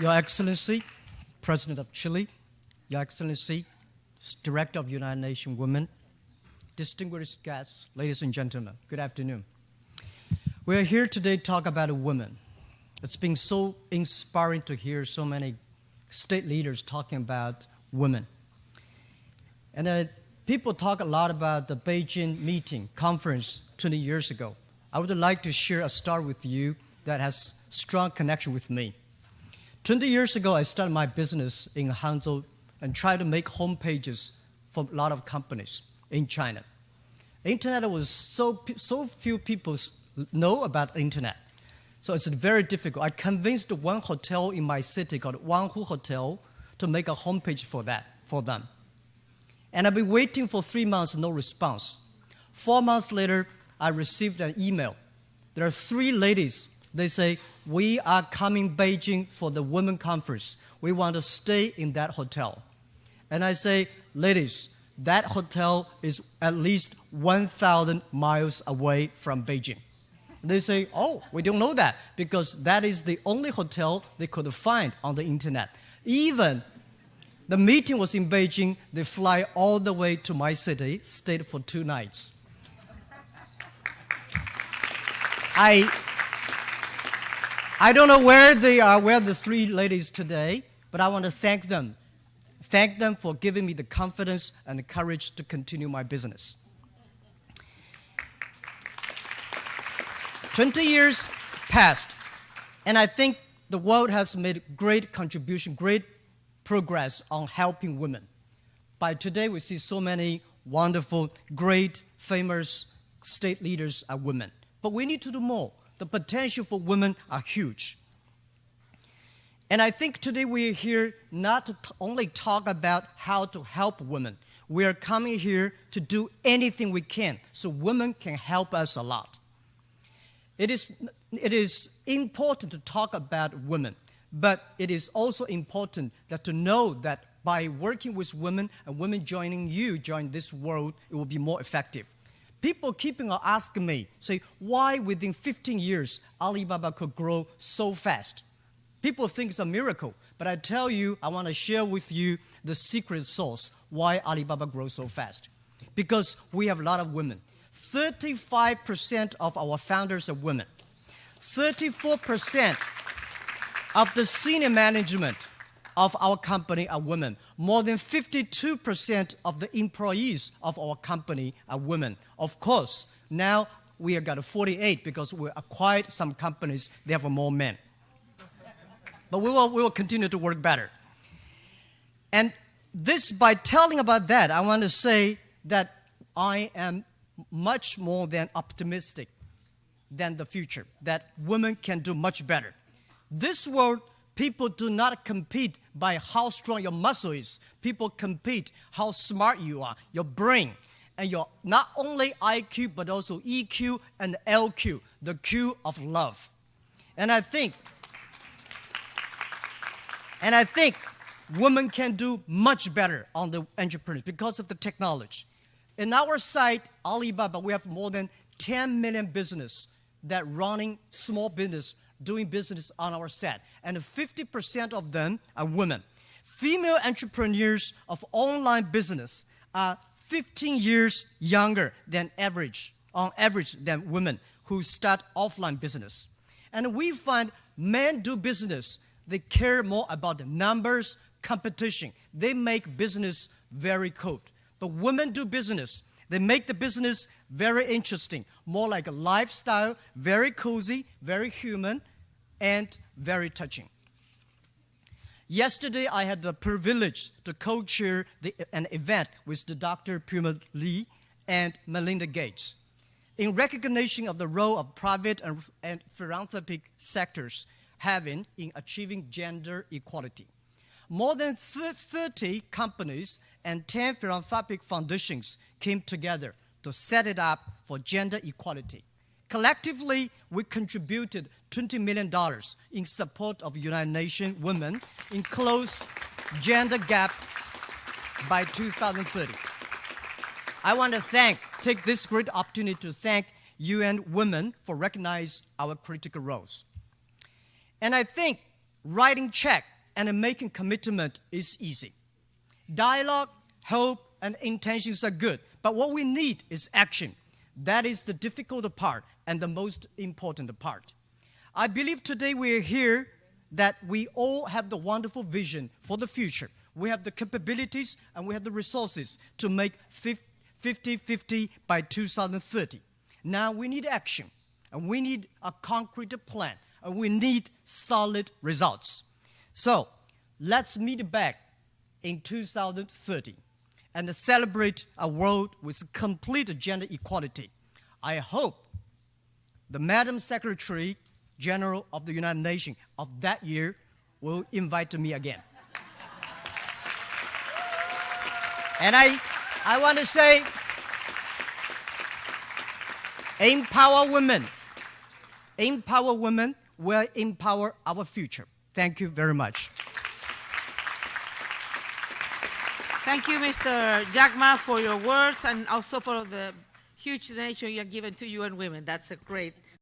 Your Excellency, President of Chile, Your Excellency, Director of United Nations Women, distinguished guests, ladies and gentlemen, good afternoon. We're here today to talk about a woman. It's been so inspiring to hear so many state leaders talking about women. And people talk a lot about the Beijing conference 20 years ago. I would like to share a story with you that has strong connection with me. 20 years ago, I started my business in Hangzhou and tried to make home pages for a lot of companies in China. Internet was so few people know about internet. So it's very difficult. I convinced one hotel in my city called Wanghu Hotel to make a homepage for them. And I've been waiting for 3 months, no response. 4 months later, I received an email. There are 3 ladies. They say, we are coming Beijing for the women conference. We want to stay in that hotel. And I say, ladies, that hotel is at least 1,000 miles away from Beijing. They say, oh, we don't know that because that is the only hotel they could find on the internet. Even the meeting was in Beijing, they fly all the way to my city, stayed for 2 nights. I don't know where they are, where the 3 ladies today, but I want to thank them. Thank them for giving me the confidence and the courage to continue my business. 20 years passed, and I think the world has made great contribution, great progress on helping women. By today, we see so many wonderful, great, famous state leaders are women. But we need to do more. The potential for women are huge. And I think today we are here not to only talk about how to help women. We are coming here to do anything we can so women can help us a lot. It is important to talk about women, but it is also important that to know that by working with women and women join this world, it will be more effective. People keeping on asking me, say, why within 15 years Alibaba could grow so fast? People think it's a miracle, but I tell you, I want to share with you the secret sauce why Alibaba grows so fast. Because we have a lot of women. 35% of our founders are women. 34% of the senior management of our company are women. More than 52% of the employees of our company are women. Of course, now we have got 48 because we acquired some companies, they have more men. But we will continue to work better. And this, by telling about that, I want to say that I am much more than optimistic than the future, that women can do much better. This world, people do not compete by how strong your muscle is. People compete how smart you are, your brain, and your not only IQ, but also EQ and LQ, the Q of love. And I think women can do much better on the entrepreneurs because of the technology. In our site, Alibaba, we have more than 10 million business that running small business, doing business on our site. And 50% of them are women. Female entrepreneurs of online business are 15 years younger than on average than women who start offline business. And we find men do business, they care more about the numbers, competition. They make business very cold. But women do business. They make the business very interesting, more like a lifestyle, very cozy, very human, and very touching. Yesterday, I had the privilege to co-chair an event with the Dr. Puma Lee and Melinda Gates in recognition of the role of private and philanthropic sectors having in achieving gender equality. More than 30 companies and 10 philanthropic foundations came together to set it up for gender equality. Collectively, we contributed $20 million in support of United Nations women in close gender gap by 2030. I want to take this great opportunity to thank UN Women for recognizing our critical roles. And I think writing check and making commitment is easy. Dialogue, hope, and intentions are good. But what we need is action. That is the difficult part and the most important part. I believe today we are here that we all have the wonderful vision for the future. We have the capabilities and we have the resources to make 50-50 by 2030. Now we need action, and we need a concrete plan, and we need solid results. So let's meet back in 2030 and celebrate a world with complete gender equality. I hope the Madam Secretary General of the United Nations of that year will invite me again. And I want to say, empower women. Empower women will empower our future. Thank you very much. Thank you, Mr. Jack Ma, for your words and also for the huge donation you have given to UN Women. That's a great